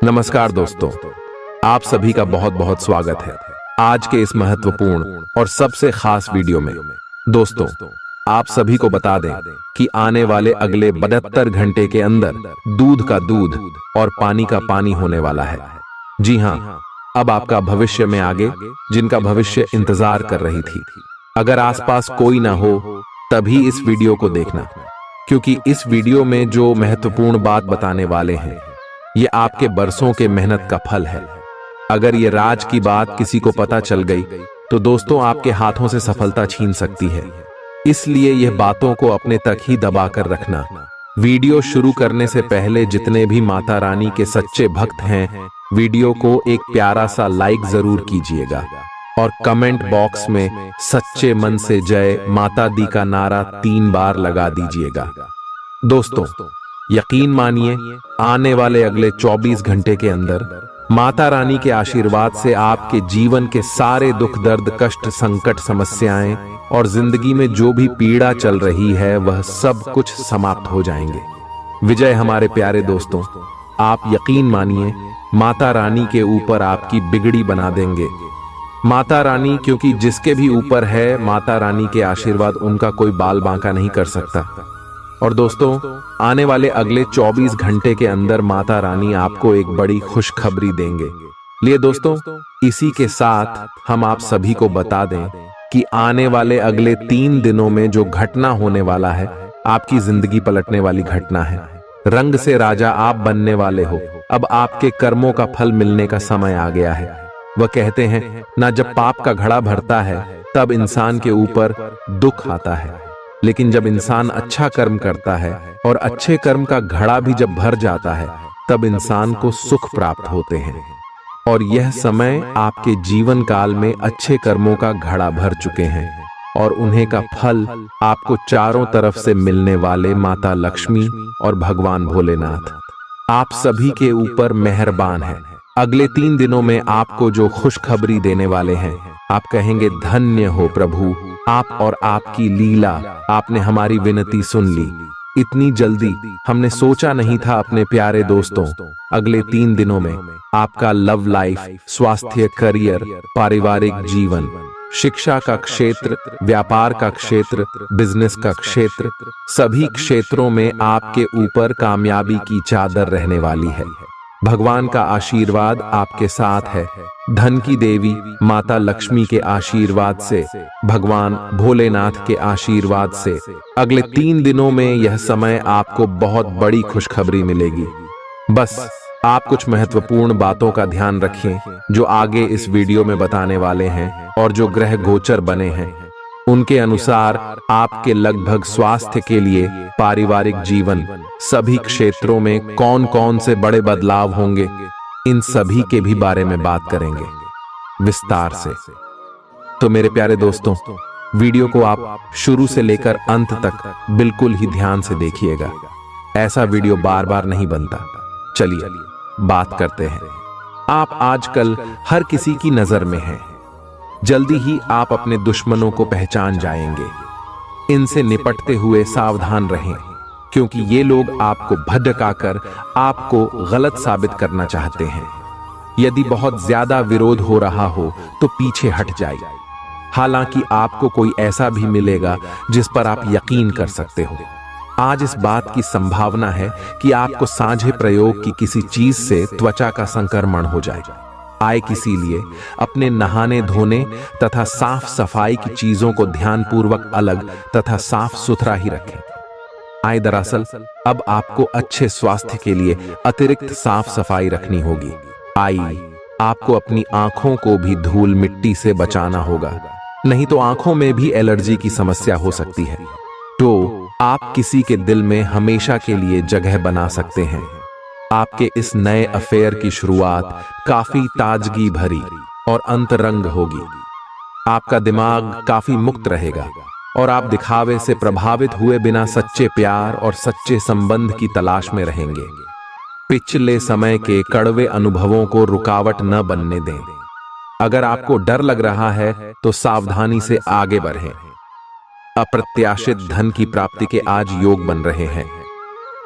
नमस्कार दोस्तों, आप सभी का बहुत बहुत स्वागत है आज के इस महत्वपूर्ण और सबसे खास वीडियो में। दोस्तों, आप सभी को बता दें कि आने वाले अगले 72 घंटे के अंदर दूध का दूध और पानी का पानी होने वाला है। जी हाँ, अब आपका भविष्य में आगे जिनका भविष्य इंतजार कर रही थी। अगर आसपास कोई ना हो तभी इस वीडियो को देखना, क्योंकि इस वीडियो में जो महत्वपूर्ण बात बताने वाले हैं ये आपके बरसों के मेहनत का फल है। अगर ये राज की बात किसी को पता चल गई तो दोस्तों आपके हाथों से सफलता छीन सकती है। इसलिए यह बातों को अपने तक ही दबा कर रखना। वीडियो शुरू करने से पहले जितने भी माता रानी के सच्चे भक्त हैं, वीडियो को एक प्यारा सा लाइक जरूर कीजिएगा और कमेंट बॉक्स में सच्चे मन से जय माता दी का नारा 3 बार लगा दीजिएगा। दोस्तों, यकीन मानिए, आने वाले अगले 24 घंटे के अंदर माता रानी के आशीर्वाद से आपके जीवन के सारे दुख दर्द कष्ट संकट समस्याएं और जिंदगी में जो भी पीड़ा चल रही है वह सब कुछ समाप्त हो जाएंगे। विजय हमारे प्यारे दोस्तों, आप यकीन मानिए माता रानी के ऊपर आपकी बिगड़ी बना देंगे। माता रानी, क्योंकि जिसके भी ऊपर है माता रानी के आशीर्वाद उनका कोई बाल बांका नहीं कर सकता। और दोस्तों, आने वाले अगले 24 घंटे के अंदर माता रानी आपको एक बड़ी खुशखबरी देंगे। लिए दोस्तों, इसी के साथ हम आप सभी को बता दें कि आने वाले अगले 3 दिनों में जो घटना होने वाला है आपकी जिंदगी पलटने वाली घटना है। रंग से राजा आप बनने वाले हो। अब आपके कर्मों का फल मिलने का समय आ गया है। वह कहते हैं ना, जब पाप का घड़ा भरता है तब इंसान के ऊपर दुख आता है, लेकिन जब इंसान अच्छा कर्म करता है और अच्छे कर्म का घड़ा भी जब भर जाता है तब इंसान को सुख प्राप्त होते हैं। और यह समय आपके जीवन काल में अच्छे कर्मों का घड़ा भर चुके हैं और उन्हें का फल आपको चारों तरफ से मिलने वाले माता लक्ष्मी और भगवान भोलेनाथ आप सभी के ऊपर मेहरबान है। अगले 3 दिनों में आपको जो खुशखबरी देने वाले हैं, आप कहेंगे धन्य हो प्रभु, आप और आपकी लीला, आपने हमारी विनती सुन ली। इतनी जल्दी हमने सोचा नहीं था। अपने प्यारे दोस्तों, अगले 3 दिनों में आपका लव लाइफ, स्वास्थ्य, करियर, पारिवारिक जीवन, शिक्षा का क्षेत्र, व्यापार का क्षेत्र, बिजनेस का क्षेत्र, सभी क्षेत्रों में आपके ऊपर कामयाबी की चादर रहने वाली है। भगवान का आशीर्वाद आपके साथ है। धन की देवी माता लक्ष्मी के आशीर्वाद से, भगवान भोलेनाथ के आशीर्वाद से अगले 3 दिनों में यह समय आपको बहुत बड़ी खुशखबरी मिलेगी। बस आप कुछ महत्वपूर्ण बातों का ध्यान रखें जो आगे इस वीडियो में बताने वाले हैं और जो ग्रह गोचर बने हैं उनके अनुसार आपके लगभग स्वास्थ्य के लिए, पारिवारिक जीवन, सभी क्षेत्रों में कौन कौन से बड़े बदलाव होंगे, इन सभी के भी बारे में बात करेंगे विस्तार से। तो मेरे प्यारे दोस्तों, वीडियो को आप शुरू से लेकर अंत तक बिल्कुल ही ध्यान से देखिएगा। ऐसा वीडियो बार बार नहीं बनता। चलिए बात करते हैं। आप आजकल हर किसी की नजर में हैं। जल्दी ही आप अपने दुश्मनों को पहचान जाएंगे। इनसे निपटते हुए सावधान रहें, क्योंकि ये लोग आपको भटकाकर आपको गलत साबित करना चाहते हैं। यदि बहुत ज्यादा विरोध हो रहा हो तो पीछे हट जाइए। हालांकि आपको कोई ऐसा भी मिलेगा जिस पर आप यकीन कर सकते हो। आज इस बात की संभावना है कि आपको साझे प्रयोग की किसी चीज से त्वचा का संक्रमण हो जाए। आए इसीलिए अपने नहाने धोने तथा साफ सफाई की चीजों को ध्यानपूर्वक अलग तथा साफ सुथरा ही रखें। आए दरअसल अब आपको अच्छे स्वास्थ्य के लिए अतिरिक्त साफ सफाई रखनी होगी। आपको अपनी आंखों को भी धूल मिट्टी से बचाना होगा, नहीं तो आंखों में भी एलर्जी की समस्या हो सकती है। तो आप किसी के दिल में हमेशा के लिए जगह बना सकते हैं। आपके इस नए अफेयर की शुरुआत काफी ताजगी भरी और अंतरंग होगी। आपका दिमाग काफी मुक्त रहेगा और आप दिखावे से प्रभावित हुए बिना सच्चे प्यार और सच्चे संबंध की तलाश में रहेंगे। पिछले समय के कड़वे अनुभवों को रुकावट न बनने दें। अगर आपको डर लग रहा है तो सावधानी से आगे बढ़ें। अप्रत्याशित धन की प्राप्ति के आज योग बन रहे हैं।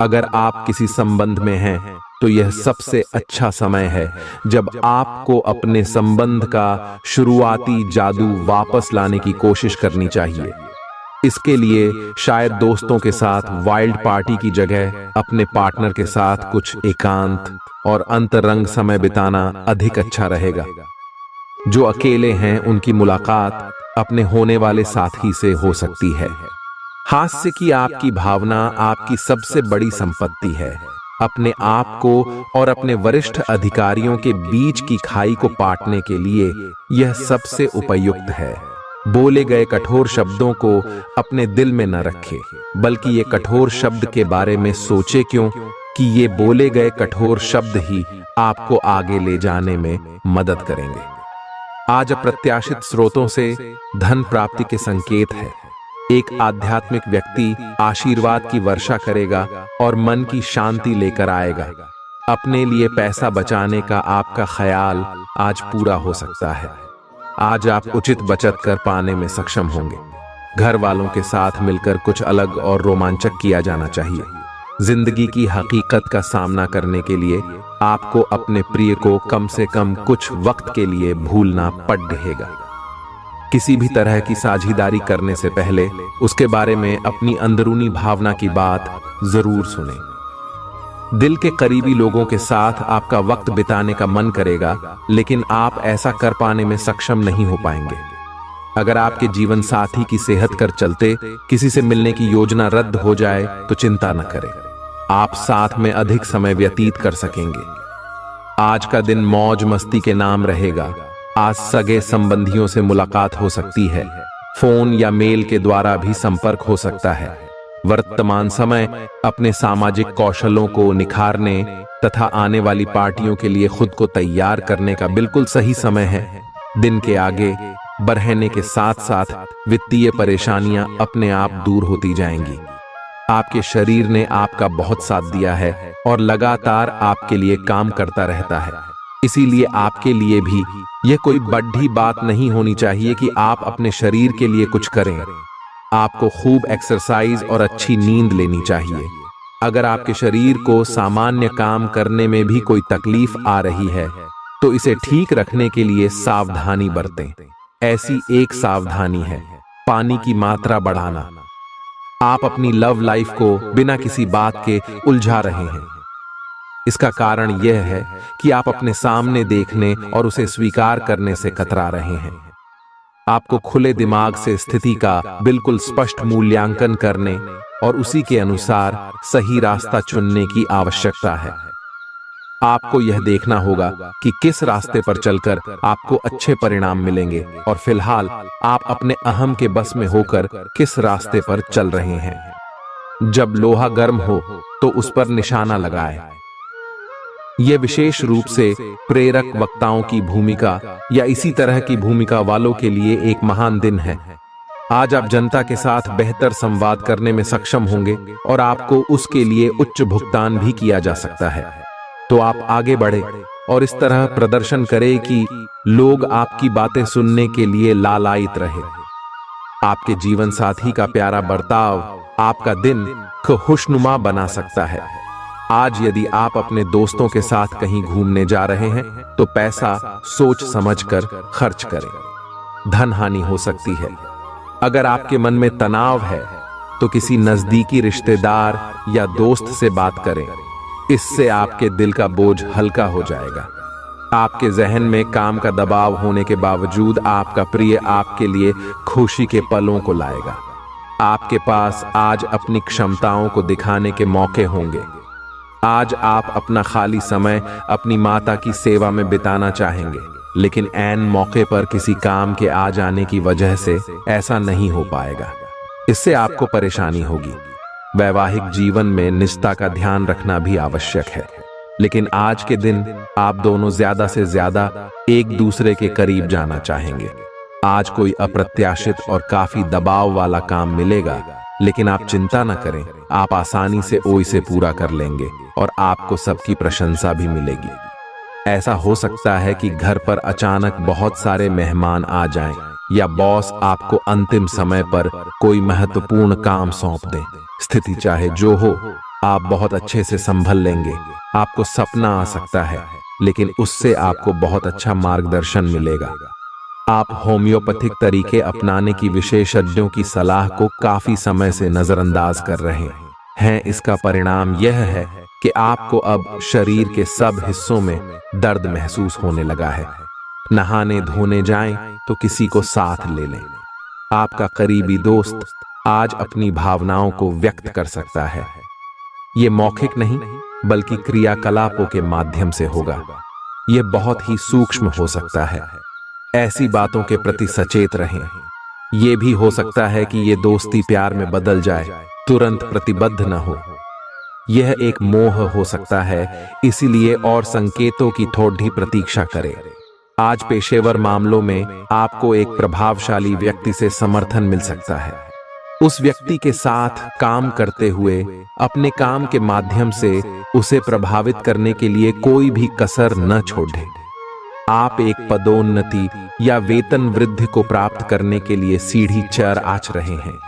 अगर आप किसी संबंध में हैं तो यह सबसे अच्छा समय है जब आपको अपने संबंध का शुरुआती जादू वापस लाने की कोशिश करनी चाहिए। इसके लिए शायद दोस्तों के साथ वाइल्ड पार्टी की जगह अपने पार्टनर के साथ कुछ एकांत और अंतरंग समय बिताना अधिक अच्छा रहेगा। जो अकेले हैं उनकी मुलाकात अपने होने वाले साथी से हो सकती है। हास्य की आपकी भावना आपकी सबसे बड़ी संपत्ति है। अपने आप को और अपने वरिष्ठ अधिकारियों के बीच की खाई को पाटने के लिए यह सबसे उपयुक्त है। बोले गए कठोर शब्दों को अपने दिल में न रखें, बल्कि ये कठोर शब्द के बारे में सोचे, क्यों कि ये बोले गए कठोर शब्द ही आपको आगे ले जाने में मदद करेंगे। आज अप्रत्याशित स्रोतों से धन प्राप्ति के संकेत है। एक आध्यात्मिक व्यक्ति आशीर्वाद की वर्षा करेगा और मन की शांति लेकर आएगा। अपने लिए पैसा बचाने का आपका ख्याल आज पूरा हो सकता है। आज आप उचित बचत कर पाने में सक्षम होंगे। घर वालों के साथ मिलकर कुछ अलग और रोमांचक किया जाना चाहिए। जिंदगी की हकीकत का सामना करने के लिए आपको अपने प्रिय को कम से कम कुछ वक्त के लिए भूलना पड़ रहेगा। किसी भी तरह की साझेदारी करने से पहले उसके बारे में अपनी अंदरूनी भावना की बात जरूर सुनें। दिल के करीबी लोगों के साथ आपका वक्त बिताने का मन करेगा, लेकिन आप ऐसा कर पाने में सक्षम नहीं हो पाएंगे। अगर आपके जीवन साथी की सेहत कर चलते किसी से मिलने की योजना रद्द हो जाए तो चिंता न करें, आप साथ में अधिक समय व्यतीत कर सकेंगे। आज का दिन मौज मस्ती के नाम रहेगा। आज सगे संबंधियों से मुलाकात हो सकती है। फोन या मेल के द्वारा भी संपर्क हो सकता है। वर्तमान समय अपने सामाजिक कौशलों को निखारने तथा आने वाली पार्टियों के लिए खुद को तैयार करने का बिल्कुल सही समय है। दिन के आगे बढ़ने के साथ साथ वित्तीय परेशानियां अपने आप दूर होती जाएंगी। आपके शरीर ने आपका बहुत साथ दिया है और लगातार आपके लिए काम करता रहता है। इसीलिए आपके लिए भी यह कोई बड़ी बात नहीं होनी चाहिए कि आप अपने शरीर के लिए कुछ करें। आपको खूब एक्सरसाइज और अच्छी नींद लेनी चाहिए। अगर आपके शरीर को सामान्य काम करने में भी कोई तकलीफ आ रही है तो इसे ठीक रखने के लिए सावधानी बरतें। ऐसी एक सावधानी है पानी की मात्रा बढ़ाना। आप अपनी लव लाइफ को बिना किसी बात के उलझा रहे हैं। इसका कारण यह है कि आप अपने सामने देखने और उसे स्वीकार करने से कतरा रहे हैं। आपको खुले दिमाग से स्थिति का बिल्कुल स्पष्ट मूल्यांकन करने और उसी के अनुसार सही रास्ता चुनने की आवश्यकता है। आपको यह देखना होगा कि किस रास्ते पर चलकर आपको अच्छे परिणाम मिलेंगे और फिलहाल आप अपने अहम के बस में होकर किस रास्ते पर चल रहे हैं। जब लोहा गर्म हो तो उस पर निशाना लगाएं। यह विशेष रूप से प्रेरक वक्ताओं की भूमिका या इसी तरह की भूमिका वालों के लिए एक महान दिन है। आज आप जनता के साथ बेहतर संवाद करने में सक्षम होंगे और आपको उसके लिए उच्च भुगतान भी किया जा सकता है। तो आप आगे बढ़े और इस तरह प्रदर्शन करें कि लोग आपकी बातें सुनने के लिए लालायित रहे। आपके जीवन साथी का प्यारा बर्ताव आपका दिन को खुशनुमा बना सकता है। आज यदि आप अपने दोस्तों के साथ कहीं घूमने जा रहे हैं तो पैसा सोच समझकर खर्च करें। धन हानि हो सकती है। अगर आपके मन में तनाव है तो किसी नजदीकी रिश्तेदार या दोस्त से बात करें। इससे आपके दिल का बोझ हल्का हो जाएगा। आपके जहन में काम का दबाव होने के बावजूद आपका प्रिय आपके लिए खुशी के पलों को लाएगा। आपके पास आज अपनी क्षमताओं को दिखाने के मौके होंगे। आज आप अपना खाली समय अपनी माता की सेवा में बिताना चाहेंगे, लेकिन ऐन मौके पर किसी काम के आ जाने की वजह से ऐसा नहीं हो पाएगा। इससे आपको परेशानी होगी। वैवाहिक जीवन में निजता का ध्यान रखना भी आवश्यक है, लेकिन आज के दिन आप दोनों ज्यादा से ज्यादा एक दूसरे के करीब जाना चाहेंगे। आज कोई अप्रत्याशित और काफी दबाव वाला काम मिलेगा, लेकिन आप चिंता न करें, आप आसानी से इसे पूरा कर लेंगे और आपको सबकी प्रशंसा भी मिलेगी। ऐसा हो सकता है कि घर पर अचानक बहुत सारे मेहमान आ जाएं या बॉस आपको अंतिम समय पर कोई महत्वपूर्ण काम सौंप दे। स्थिति चाहे जो हो, आप बहुत अच्छे से संभल लेंगे। आपको सपना आ सकता है, लेकिन उससे आपको बहुत अच्छा मार्गदर्शन मिलेगा। आप होम्योपैथिक तरीके अपनाने की विशेषज्ञों की सलाह को काफी समय से नजरअंदाज कर रहे हैं। इसका परिणाम यह है कि आपको अब शरीर के सब हिस्सों में दर्द महसूस होने लगा है। नहाने धोने जाएं तो किसी को साथ ले लें। आपका करीबी दोस्त आज अपनी भावनाओं को व्यक्त कर सकता है। ये मौखिक नहीं, बल्कि क्रियाकलापों के माध्यम से होगा। यह बहुत ही सूक्ष्म हो सकता है। ऐसी बातों के प्रति सचेत रहें। यह भी हो सकता है कि ये दोस्ती प्यार में बदल जाए, तुरंत प्रतिबद्ध न हो। यह एक मोह हो सकता है, इसीलिए और संकेतों की थोड़ी प्रतीक्षा करें। आज पेशेवर मामलों में आपको एक प्रभावशाली व्यक्ति से समर्थन मिल सकता है। उस व्यक्ति के साथ काम करते हुए अपने काम के माध्यम से उसे प्रभावित करने के लिए कोई भी कसर न छोड़ें। आप एक पदोन्नति या वेतन वृद्धि को प्राप्त करने के लिए सीढ़ी चढ़ आच रहे हैं।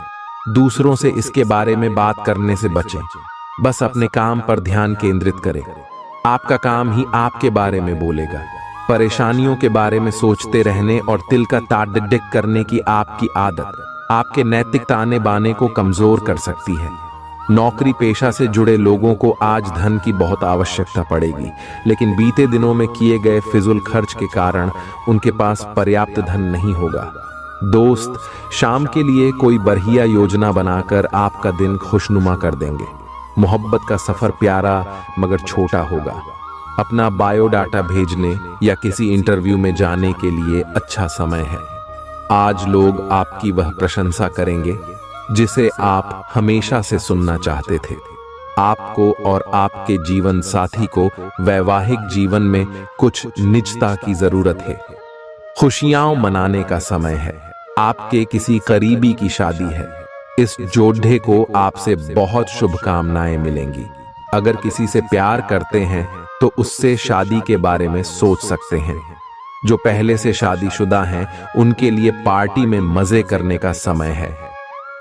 दूसरों से इसके बारे में बात करने से बचें। बस अपने काम पर ध्यान केंद्रित करें। आपका काम ही आपके बारे में बोलेगा। परेशानियों के बारे में सोचते रहने और तिल का ताड़ करने की आपकी आदत आपके नैतिक ताने बाने को कमजोर कर सकती है। नौकरी पेशा से जुड़े लोगों को आज धन की बहुत आवश्यकता पड़ेगी, लेकिन बीते दिनों में किए गए फिजूल खर्च के कारण उनके पास पर्याप्त धन नहीं होगा। दोस्त शाम के लिए कोई बढ़िया योजना बनाकर आपका दिन खुशनुमा कर देंगे। मोहब्बत का सफर प्यारा मगर छोटा होगा। अपना बायोडाटा भेजने या किसी इंटरव्यू में जाने के लिए अच्छा समय है। आज लोग आपकी वह प्रशंसा करेंगे जिसे आप हमेशा से सुनना चाहते थे। आपको और आपके जीवन साथी को वैवाहिक जीवन में कुछ निजता की जरूरत है। खुशियां मनाने का समय है। आपके किसी करीबी की शादी है। इस जोड़े को आपसे बहुत शुभकामनाएं मिलेंगी। अगर किसी से प्यार करते हैं तो उससे शादी के बारे में सोच सकते हैं। जो पहले से शादीशुदा हैं उनके लिए पार्टी में मजे करने का समय है।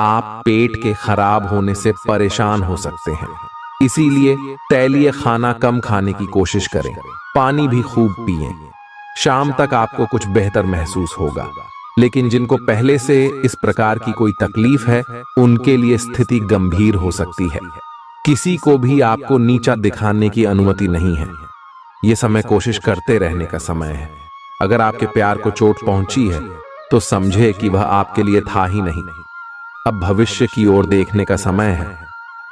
आप पेट के खराब होने से परेशान हो सकते हैं, इसीलिए तैलीय खाना कम खाने की कोशिश करें। पानी भी खूब पिएं। शाम तक आपको कुछ बेहतर महसूस होगा, लेकिन जिनको पहले से इस प्रकार की कोई तकलीफ है उनके लिए स्थिति गंभीर हो सकती है। किसी को भी आपको नीचा दिखाने की अनुमति नहीं है। यह समय कोशिश करते रहने का समय है। अगर आपके प्यार को चोट पहुंची है तो समझे कि वह आपके लिए था ही नहीं। अब भविष्य की ओर देखने का समय है।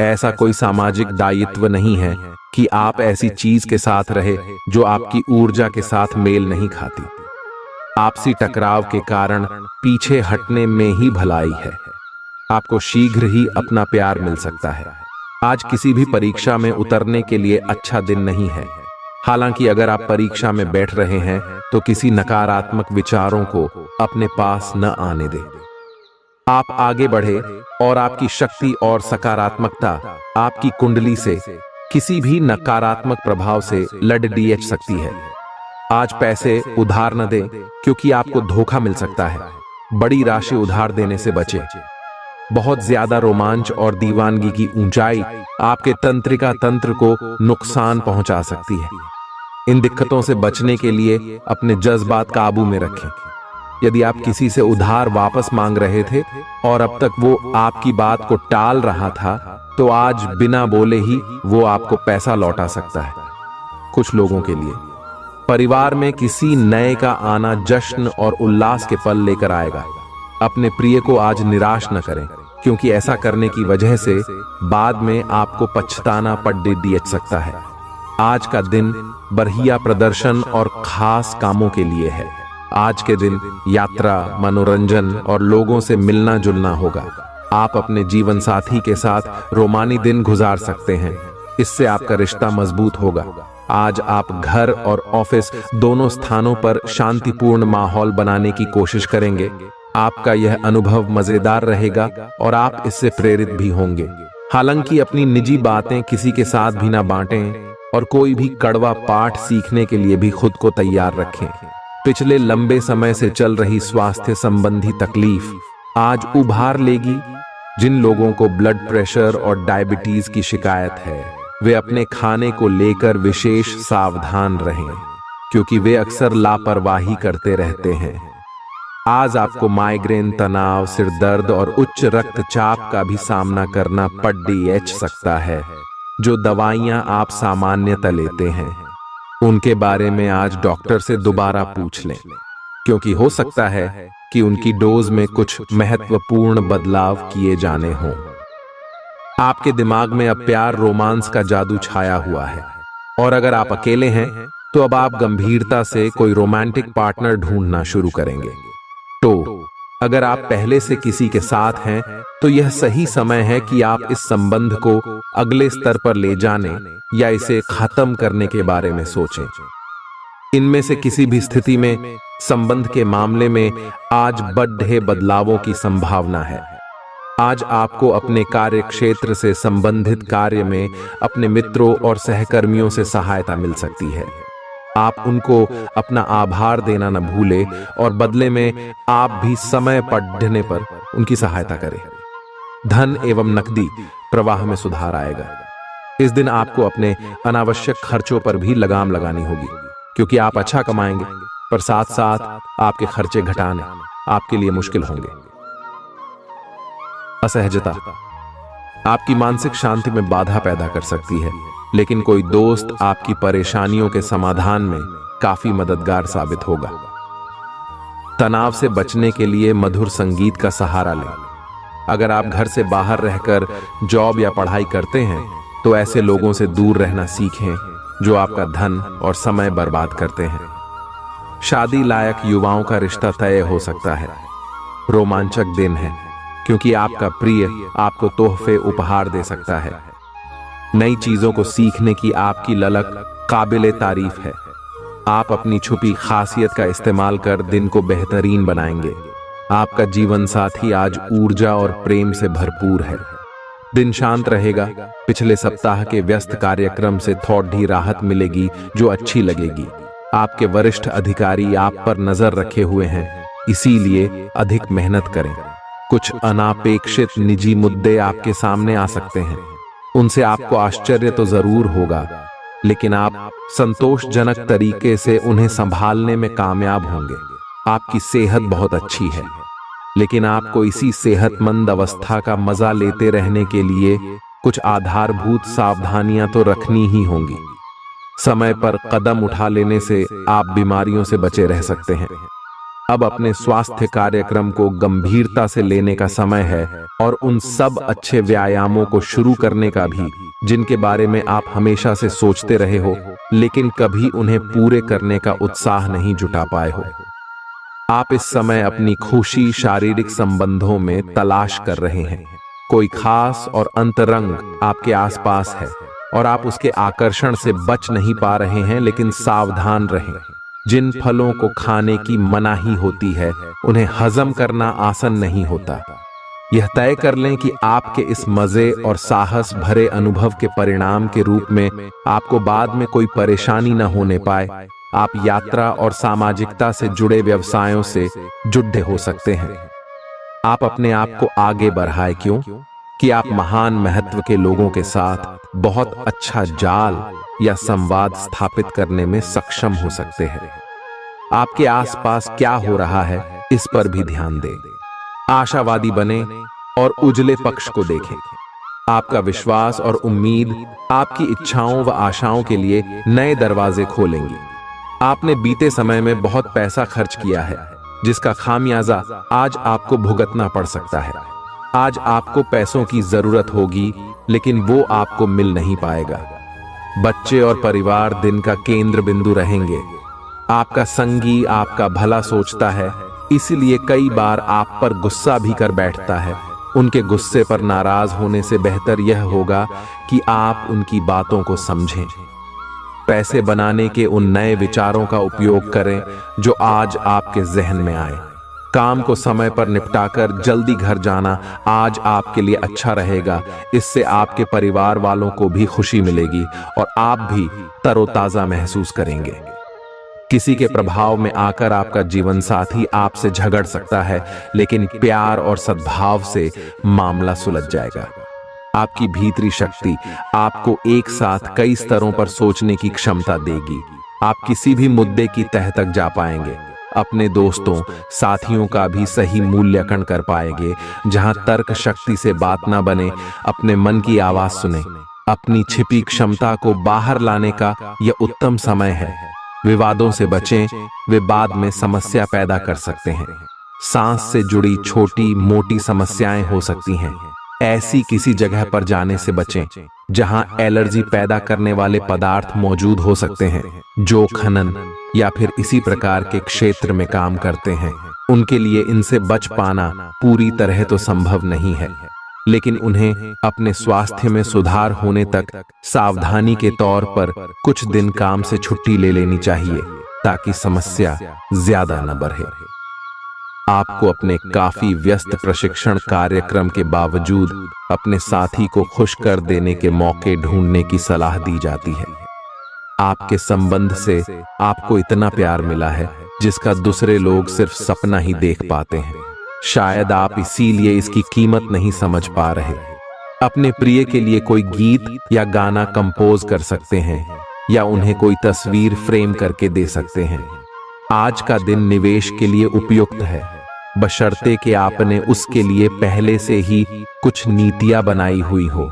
ऐसा कोई सामाजिक दायित्व नहीं है कि आप ऐसी चीज के साथ रहे जो आपकी ऊर्जा के साथ मेल नहीं खाती। आपसी टकराव के कारण पीछे हटने में ही भलाई है। आपको शीघ्र ही अपना प्यार मिल सकता है। आज किसी भी परीक्षा में उतरने के लिए अच्छा दिन नहीं है। हालांकि अगर आप परीक्षा में बैठ रहे हैं तो किसी नकारात्मक विचारों को अपने पास न आने दें। आप आगे बढ़े और आपकी शक्ति और सकारात्मकता आपकी कुंडली से किसी भी नकारात्मक प्रभाव से लड़ सकती है। आज पैसे उधार न दें, क्योंकि आपको धोखा मिल सकता है। बड़ी राशि उधार देने से बचें। बहुत ज्यादा रोमांच और दीवानगी की ऊंचाई आपके तंत्रिका तंत्र को नुकसान पहुंचा सकती है। इन दिक्कतों से बचने के लिए अपने जज्बात काबू में रखें। यदि आप किसी से उधार वापस मांग रहे थे और अब तक वो आपकी बात को टाल रहा था, तो आज बिना बोले ही वो आपको पैसा लौटा सकता है। कुछ लोगों के लिए परिवार में किसी नए का आना जश्न और उल्लास के पल लेकर आएगा। अपने प्रिय को आज निराश न करें, क्योंकि ऐसा करने की वजह से बाद में आपको पछताना पड़ सकता है। आज का दिन बढ़िया प्रदर्शन और खास कामों के लिए है। आज के दिन यात्रा, मनोरंजन और लोगों से मिलना जुलना होगा। आप अपने जीवन साथी के साथ रोमानी दिन गुजार सकते हैं। इससे आपका रिश्ता मजबूत होगा। आज आप घर और ऑफिस दोनों स्थानों पर शांतिपूर्ण माहौल बनाने की कोशिश करेंगे। आपका यह अनुभव मजेदार रहेगा और आप इससे प्रेरित भी होंगे। हालांकि अपनी निजी बातें किसी के साथ भी ना बांटें और कोई भी कड़वा पाठ सीखने के लिए भी खुद को तैयार रखें। पिछले लंबे समय से चल रही स्वास्थ्य संबंधी तकलीफ आज उभार लेगी। जिन लोगों को ब्लड प्रेशर और डायबिटीज की शिकायत है वे अपने खाने को लेकर विशेष सावधान रहें, क्योंकि वे अक्सर लापरवाही करते रहते हैं। आज आपको माइग्रेन, तनाव, सिर दर्द और उच्च रक्तचाप का भी सामना करना पड़ सकता है। जो दवाइयां आप सामान्यतः लेते हैं उनके बारे में आज डॉक्टर से दोबारा पूछ लें, क्योंकि हो सकता है कि उनकी डोज में कुछ महत्वपूर्ण बदलाव किए जाने हों। आपके दिमाग में अब प्यार, रोमांस का जादू छाया हुआ है, और अगर आप अकेले हैं तो अब आप गंभीरता से कोई रोमांटिक पार्टनर ढूंढना शुरू करेंगे। तो अगर आप पहले से किसी के साथ हैं तो यह सही समय है कि आप इस संबंध को अगले स्तर पर ले जाने या इसे खत्म करने के बारे में सोचें। इनमें से किसी भी स्थिति में संबंध के मामले में आज बड़े बदलावों की संभावना है। आज आपको अपने कार्य क्षेत्र से संबंधित कार्य में अपने मित्रों और सहकर्मियों से सहायता मिल सकती है। आप उनको अपना आभार देना न भूलें और बदले में आप भी समय पड़ने पर उनकी सहायता करें। धन एवं नकदी प्रवाह में सुधार आएगा। इस दिन आपको अपने अनावश्यक खर्चों पर भी लगाम लगानी होगी, क्योंकि आप अच्छा कमाएंगे पर साथ साथ आपके खर्चे घटाने आपके लिए मुश्किल होंगे। असहजता आपकी मानसिक शांति में बाधा पैदा कर सकती है, लेकिन कोई दोस्त आपकी परेशानियों के समाधान में काफी मददगार साबित होगा। तनाव से बचने के लिए मधुर संगीत का सहारा लें। अगर आप घर से बाहर रहकर जॉब या पढ़ाई करते हैं तो ऐसे लोगों से दूर रहना सीखें जो आपका धन और समय बर्बाद करते हैं। शादी लायक युवाओं का रिश्ता तय हो सकता है। रोमांचक दिन है, क्योंकि आपका प्रिय आपको तोहफे उपहार दे सकता है। नई चीजों को सीखने की आपकी ललक काबिले तारीफ है। आप अपनी छुपी खासियत का इस्तेमाल कर दिन को बेहतरीन बनाएंगे। आपका जीवन साथी आज ऊर्जा और प्रेम से भरपूर है। दिन शांत रहेगा। पिछले सप्ताह के व्यस्त कार्यक्रम से थोड़ी राहत मिलेगी जो अच्छी लगेगी। आपके वरिष्ठ अधिकारी आप पर नजर रखे हुए हैं, इसीलिए अधिक मेहनत करें। कुछ अनापेक्षित निजी मुद्दे आपके सामने आ सकते हैं। उनसे आपको आश्चर्य तो जरूर होगा, लेकिन आप संतोषजनक तरीके से उन्हें संभालने में कामयाब होंगे। आपकी सेहत बहुत अच्छी है, लेकिन आपको इसी सेहतमंद अवस्था का मजा लेते रहने के लिए कुछ आधारभूत सावधानियां तो रखनी ही होंगी। समय पर कदम उठा लेने से आप बीमारियों से बचे रह सकते हैं। अब अपने स्वास्थ्य कार्यक्रम को गंभीरता से लेने का समय है और उन सब अच्छे व्यायामों को शुरू करने का भी जिनके बारे में आप हमेशा से सोचते रहे हो, लेकिन कभी उन्हें पूरे करने का उत्साह नहीं जुटा पाए हो। आप इस समय अपनी खुशी शारीरिक संबंधों में तलाश कर रहे हैं। कोई खास और अंतरंग आपके आसपास है और आप उसके आकर्षण से बच नहीं पा रहे हैं, लेकिन सावधान रहें। जिन फलों को खाने की मनाही होती है उन्हें हजम करना आसान नहीं होता। यह तय कर लें कि आपके इस मजे और साहस भरे अनुभव के परिणाम के रूप में आपको बाद में कोई परेशानी न होने पाए। आप यात्रा और सामाजिकता से जुड़े व्यवसायों से जुड़े हो सकते हैं। आप अपने आप को आगे बढ़ाए, क्यों कि आप महान महत्व के लोगों के साथ बहुत अच्छा जाल या संवाद स्थापित करने में सक्षम हो सकते हैं। आपके आसपास क्या हो रहा है इस पर भी ध्यान दें। आशावादी बने और उजले पक्ष को देखें। आपका विश्वास और उम्मीद आपकी इच्छाओं व आशाओं के लिए नए दरवाजे खोलेंगी। आपने बीते समय में बहुत पैसा खर्च किया है, जिसका खामियाजा आज आपको भुगतना पड़ सकता है। आज आपको पैसों की जरूरत होगी, लेकिन वो आपको मिल नहीं पाएगा। बच्चे और परिवार दिन का केंद्र बिंदु रहेंगे। आपका संगी आपका भला सोचता है, इसलिए कई बार आप पर गुस्सा भी कर बैठता है। उनके गुस्से पर नाराज होने से बेहतर यह होगा कि आप उनकी बातों को समझें। पैसे बनाने के उन नए विचारों का उपयोग करें जो आज आपके जहन में आए। काम को समय पर निपटाकर जल्दी घर जाना आज आपके लिए अच्छा रहेगा। इससे आपके परिवार वालों को भी खुशी मिलेगी और आप भी तरोताजा महसूस करेंगे। किसी के प्रभाव में आकर आपका जीवन साथी आपसे झगड़ सकता है, लेकिन प्यार और सद्भाव से मामला सुलझ जाएगा। आपकी भीतरी शक्ति आपको एक साथ कई स्तरों पर सोचने की क्षमता देगी। आप किसी भी मुद्दे की तह तक जा पाएंगे। अपने दोस्तों साथियों का भी सही मूल्यांकन कर पाएंगे। जहां तर्क शक्ति से बात ना बने, अपने मन की आवाज सुने। अपनी छिपी क्षमता को बाहर लाने का यह उत्तम समय है। विवादों से बचें, वे बाद में समस्या पैदा कर सकते हैं। सांस से जुड़ी छोटी मोटी समस्याएं हो सकती हैं। ऐसी किसी जगह पर जाने से बचें जहां एलर्जी पैदा करने वाले पदार्थ मौजूद हो सकते हैं। जो खनन या फिर इसी प्रकार के क्षेत्र में काम करते हैं, उनके लिए इनसे बच पाना पूरी तरह तो संभव नहीं है, लेकिन उन्हें अपने स्वास्थ्य में सुधार होने तक सावधानी के तौर पर कुछ दिन काम से छुट्टी ले लेनी चाहिए, ताकि समस्या ज्यादा न बढ़े। आपको अपने काफी व्यस्त प्रशिक्षण कार्यक्रम के बावजूद अपने साथी को खुश कर देने के मौके ढूंढने की सलाह दी जाती है। आपके संबंध से आपको इतना प्यार मिला है जिसका दूसरे लोग सिर्फ सपना ही देख पाते हैं। शायद आप इसीलिए इसकी कीमत नहीं समझ पा रहे। अपने प्रिय के लिए कोई गीत या गाना कंपोज कर सकते हैं, या उन्हें कोई तस्वीर फ्रेम करके दे सकते हैं। आज का दिन निवेश के लिए उपयुक्त है, बशर्ते कि आपने उसके लिए पहले से ही कुछ नीतियां बनाई हुई हो।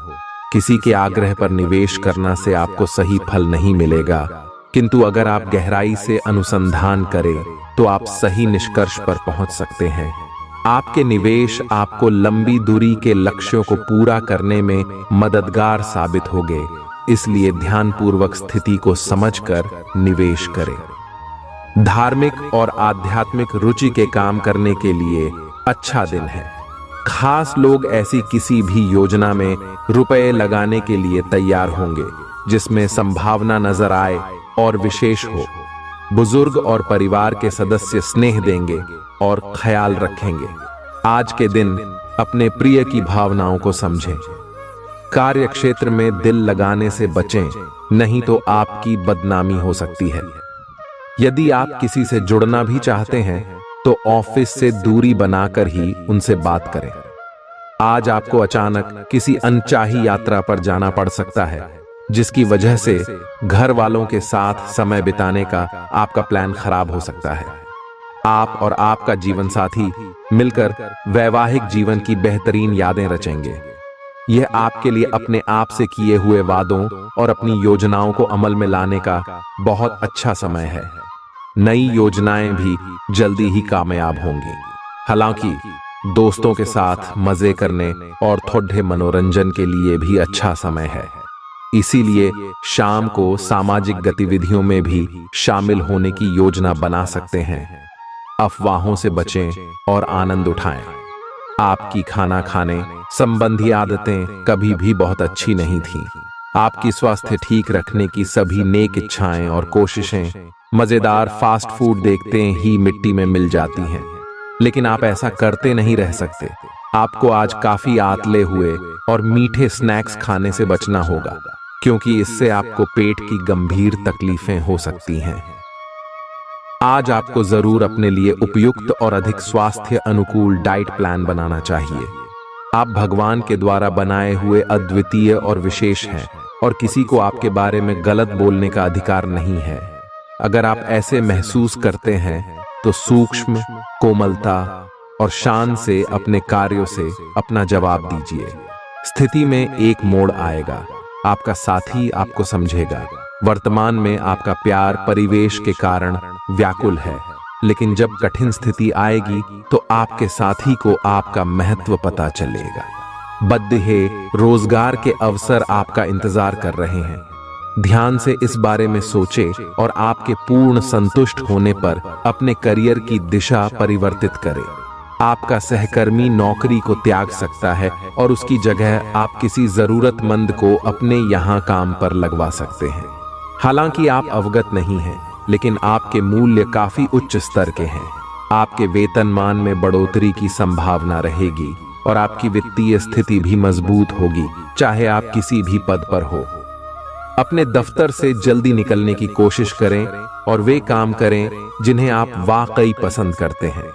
किसी के आग्रह पर निवेश करना से आपको सही फल नहीं मिलेगा, किंतु अगर आप गहराई से अनुसंधान करें तो आप सही निष्कर्ष पर पहुंच सकते हैं। आपके निवेश आपको लंबी दूरी के लक्ष्यों को पूरा करने में मददगार साबित होंगे, इसलिए ध्यानपूर्वक स्थिति को समझकर निवेश करें। धार्मिक और आध्यात्मिक रुचि के काम करने के लिए अच्छा दिन है। खास लोग ऐसी किसी भी योजना में रुपए लगाने के लिए तैयार होंगे जिसमें संभावना नजर आए और विशेष हो। बुजुर्ग और परिवार के सदस्य स्नेह देंगे और ख्याल रखेंगे। आज के दिन अपने प्रिय की भावनाओं को समझें। कार्य क्षेत्र में दिल लगाने से बचें, नहीं तो आपकी बदनामी हो सकती है। यदि आप किसी से जुड़ना भी चाहते हैं तो ऑफिस से दूरी बनाकर ही उनसे बात करें। आज आपको अचानक किसी अनचाही यात्रा पर जाना पड़ सकता है, जिसकी वजह से घर वालों के साथ समय बिताने का आपका प्लान खराब हो सकता है। आप और आपका जीवन साथी मिलकर वैवाहिक जीवन की बेहतरीन यादें रचेंगे। यह आपके लिए अपने आप से किए हुए वादों और अपनी योजनाओं को अमल में लाने का बहुत अच्छा समय है। नई योजनाएं भी जल्दी ही कामयाब होंगी। हालांकि दोस्तों के साथ मजे करने और थोड़े मनोरंजन के लिए भी अच्छा समय है, इसीलिए शाम को सामाजिक गतिविधियों में भी शामिल होने की योजना बना सकते हैं। अफवाहों से बचें और आनंद उठाएं। आपकी खाना खाने संबंधी आदतें कभी भी बहुत अच्छी नहीं थीं। आपकी स्वास्थ्य ठीक रखने की सभी नेक इच्छाएं और कोशिशें मजेदार फास्ट फूड देखते ही मिट्टी में मिल जाती हैं, लेकिन आप ऐसा करते नहीं रह सकते। आपको आज काफी आतले हुए और मीठे स्नैक्स खाने से बचना होगा, क्योंकि इससे आपको पेट की गंभीर तकलीफें हो सकती हैं। आज आपको जरूर अपने लिए उपयुक्त और अधिक स्वास्थ्य अनुकूल डाइट प्लान बनाना चाहिए। आप भगवान के द्वारा बनाए हुए अद्वितीय और विशेष हैं, और किसी को आपके बारे में गलत बोलने का अधिकार नहीं है। अगर आप ऐसे महसूस करते हैं तो सूक्ष्म, कोमलता और शान से अपने कार्यों से अपना जवाब दीजिए। स्थिति में एक मोड़ आएगा, आपका साथी आपको समझेगा। वर्तमान में आपका प्यार परिवेश के कारण व्याकुल है, लेकिन जब कठिन स्थिति आएगी तो आपके साथी को आपका महत्व पता चलेगा। बद्दहे रोजगार के अवसर आपका इंतजार कर रहे हैं। ध्यान से इस बारे में सोचें और आपके पूर्ण संतुष्ट होने पर अपने करियर की दिशा परिवर्तित करें। आपका सहकर्मी नौकरी को त्याग सकता है और उसकी जगह आप किसी जरूरतमंद को अपने यहाँ काम पर लगवा सकते हैं। हालांकि आप अवगत नहीं हैं, लेकिन आपके मूल्य काफी उच्च स्तर के हैं। आपके वेतनमान में बढ़ोतरी की संभावना रहेगी और आपकी वित्तीय स्थिति भी मजबूत होगी, चाहे आप किसी भी पद पर हो। अपने दफ्तर से जल्दी निकलने की कोशिश करें और वे काम करें जिन्हें आप वाकई पसंद करते हैं।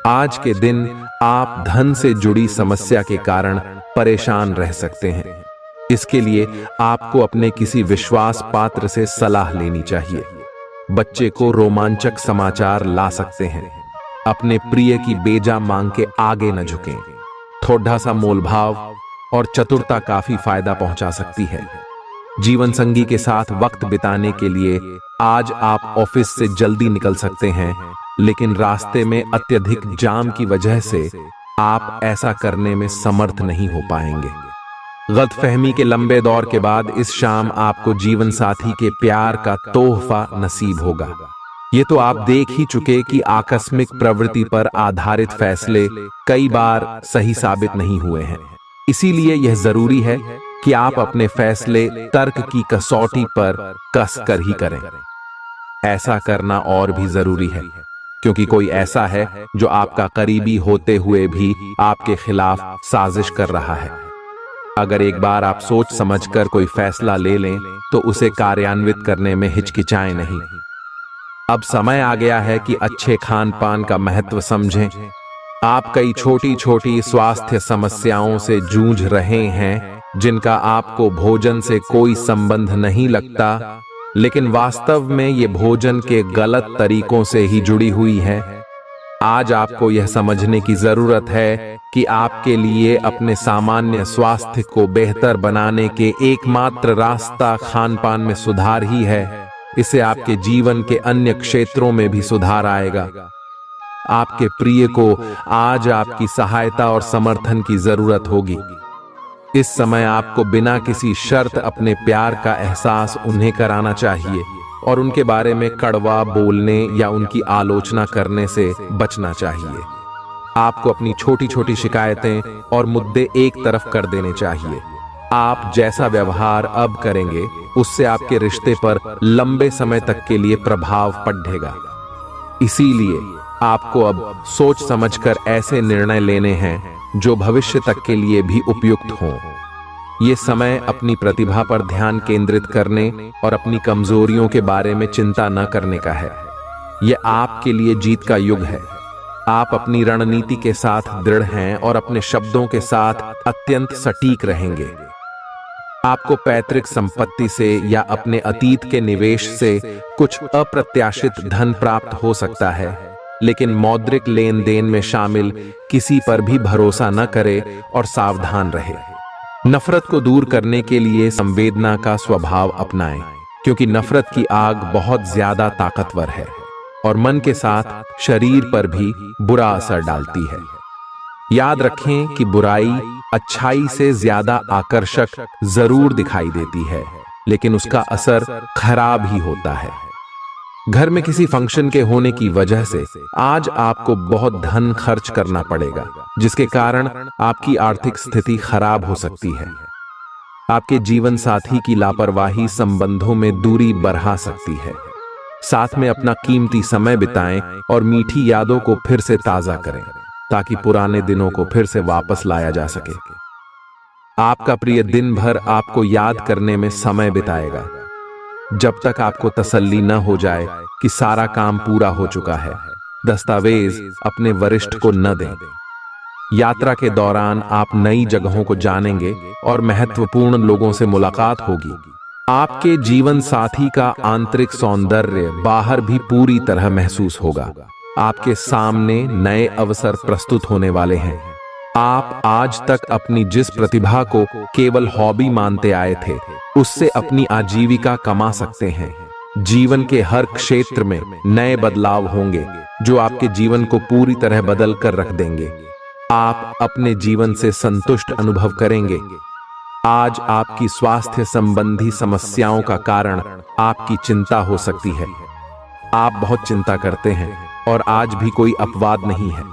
आज के दिन आप धन से जुड़ी समस्या के कारण परेशान रह सकते हैं। इसके लिए आपको अपने किसी विश्वास पात्र से सलाह लेनी चाहिए। बच्चे को रोमांचक समाचार ला सकते हैं। अपने प्रिय की बेजा मांग के आगे न झुकें। थोड़ा सा मोलभाव और चतुरता काफी फायदा पहुंचा सकती है। जीवन संगी के साथ वक्त बिताने के लिए आज आप ऑफिस से जल्दी निकल सकते हैं, लेकिन रास्ते में अत्यधिक जाम की वजह से आप ऐसा करने में समर्थ नहीं हो पाएंगे। गलतफहमी के लंबे दौर के बाद इस शाम आपको जीवन साथी के प्यार का तोहफा नसीब होगा। ये तो आप देख ही चुके कि आकस्मिक प्रवृत्ति पर आधारित फैसले कई बार सही साबित नहीं हुए हैं। इसीलिए यह जरूरी है कि आप अपने फैसले तर्क की कसौटी पर कस कर ही करें। ऐसा करना और भी जरूरी है क्योंकि कोई ऐसा है जो आपका करीबी होते हुए भी आपके खिलाफ साजिश कर रहा है। अगर एक बार आप सोच समझकर कोई फैसला ले लें तो उसे कार्यान्वित करने में हिचकिचाएं नहीं। अब समय आ गया है कि अच्छे खान पान का महत्व समझें। आप कई छोटी छोटी स्वास्थ्य समस्याओं से जूझ रहे हैं जिनका आपको भोजन से कोई संबंध नहीं लगता, लेकिन वास्तव में ये भोजन के गलत तरीकों से ही जुड़ी हुई है। आज आपको यह समझने की जरूरत है कि आपके लिए अपने सामान्य स्वास्थ्य को बेहतर बनाने के एकमात्र रास्ता खानपान में सुधार ही है। इससे आपके जीवन के अन्य क्षेत्रों में भी सुधार आएगा। आपके प्रिय को आज आपकी सहायता और समर्थन की जरूरत होगी। इस समय आपको बिना किसी शर्त अपने प्यार का एहसास उन्हें कराना चाहिए और उनके बारे में कड़वा बोलने या उनकी आलोचना करने से बचना चाहिए। आपको अपनी छोटी छोटी शिकायतें और मुद्दे एक तरफ कर देने चाहिए। आप जैसा व्यवहार अब करेंगे उससे आपके रिश्ते पर लंबे समय तक के लिए प्रभाव पड़ेगा। इसीलिए आपको अब सोच समझकर ऐसे निर्णय लेने हैं जो भविष्य तक के लिए भी उपयुक्त हों। ये समय अपनी प्रतिभा पर ध्यान केंद्रित करने और अपनी कमजोरियों के बारे में चिंता न करने का है। यह आपके लिए जीत का युग है। आप अपनी रणनीति के साथ दृढ़ हैं और अपने शब्दों के साथ अत्यंत सटीक रहेंगे। आपको पैतृक संपत्ति से या अपने अतीत के निवेश से कुछ अप्रत्याशित धन प्राप्त हो सकता है, लेकिन मौद्रिक लेन देन में शामिल किसी पर भी भरोसा न करें और सावधान रहे। नफरत को दूर करने के लिए संवेदना का स्वभाव अपनाएं, क्योंकि नफरत की आग बहुत ज्यादा ताकतवर है और मन के साथ शरीर पर भी बुरा असर डालती है। याद रखें कि बुराई अच्छाई से ज्यादा आकर्षक जरूर दिखाई देती है, लेकिन उसका असर खराब ही होता है। घर में किसी फंक्शन के होने की वजह से आज आपको बहुत धन खर्च करना पड़ेगा, जिसके कारण आपकी आर्थिक स्थिति खराब हो सकती है। आपके जीवन साथी की लापरवाही संबंधों में दूरी बढ़ा सकती है। साथ में अपना कीमती समय बिताएं और मीठी यादों को फिर से ताजा करें, ताकि पुराने दिनों को फिर से वापस लाया जा सके। आपका प्रिय दिन भर आपको याद करने में समय बिताएगा, जब तक आपको तसल्ली न हो जाए कि सारा काम पूरा हो चुका है। दस्तावेज अपने वरिष्ठ को न दें। यात्रा के दौरान आप नई जगहों को जानेंगे और महत्वपूर्ण लोगों से मुलाकात होगी। आपके जीवन साथी का आंतरिक सौंदर्य बाहर भी पूरी तरह महसूस होगा। आपके सामने नए अवसर प्रस्तुत होने वाले हैं। आप आज तक अपनी जिस प्रतिभा को केवल हॉबी मानते आए थे, उससे अपनी आजीविका कमा सकते हैं। जीवन के हर क्षेत्र में नए बदलाव होंगे जो आपके जीवन को पूरी तरह बदल कर रख देंगे। आप अपने जीवन से संतुष्ट अनुभव करेंगे। आज आपकी स्वास्थ्य संबंधी समस्याओं का कारण आपकी चिंता हो सकती है। आप बहुत चिंता करते हैं और आज भी कोई अपवाद नहीं है।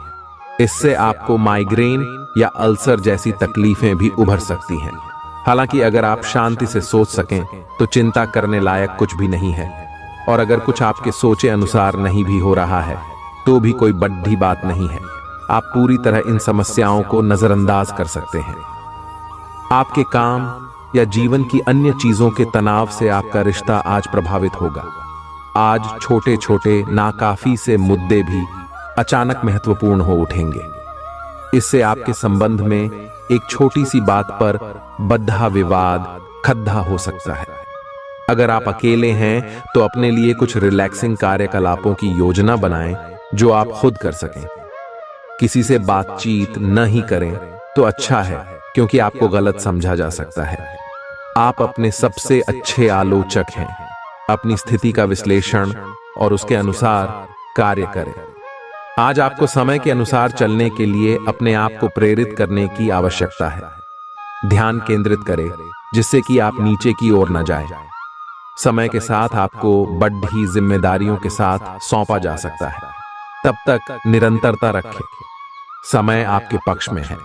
इससे आपको माइग्रेन या अल्सर जैसी तकलीफें भी उभर सकती हैं। हालांकि अगर आप शांति से सोच सकें तो चिंता करने लायक कुछ भी नहीं है, और अगर कुछ आपके सोचे अनुसार नहीं भी हो रहा है तो भी कोई बड़ी बात नहीं है। आप पूरी तरह इन समस्याओं को नजरअंदाज कर सकते हैं। आपके काम, या जीवन की अन्य चीजों के तनाव से आपका रिश्ता आज प्रभावित होगा। आज छोटे छोटे नाकाफी से मुद्दे भी अचानक महत्वपूर्ण हो उठेंगे। इससे आपके संबंध में एक छोटी सी बात पर बद्धा विवाद खद्दा हो सकता है। अगर आप अकेले हैं तो अपने लिए कुछ रिलैक्सिंग कार्यकलापों की योजना बनाएं जो आप खुद कर सकें। किसी से बातचीत न ही करें तो अच्छा है, क्योंकि आपको गलत समझा जा सकता है। आप अपने सबसे अच्छे आलोचक हैं। अपनी स्थिति का विश्लेषण और उसके अनुसार कार्य करें। आज आपको समय के अनुसार चलने के लिए अपने आप को प्रेरित करने की आवश्यकता है। ध्यान केंद्रित करें जिससे कि आप नीचे की ओर न जाएं। समय के साथ आपको बढ़ी जिम्मेदारियों के साथ सौंपा जा सकता है। तब तक निरंतरता रखें। समय आपके पक्ष में है।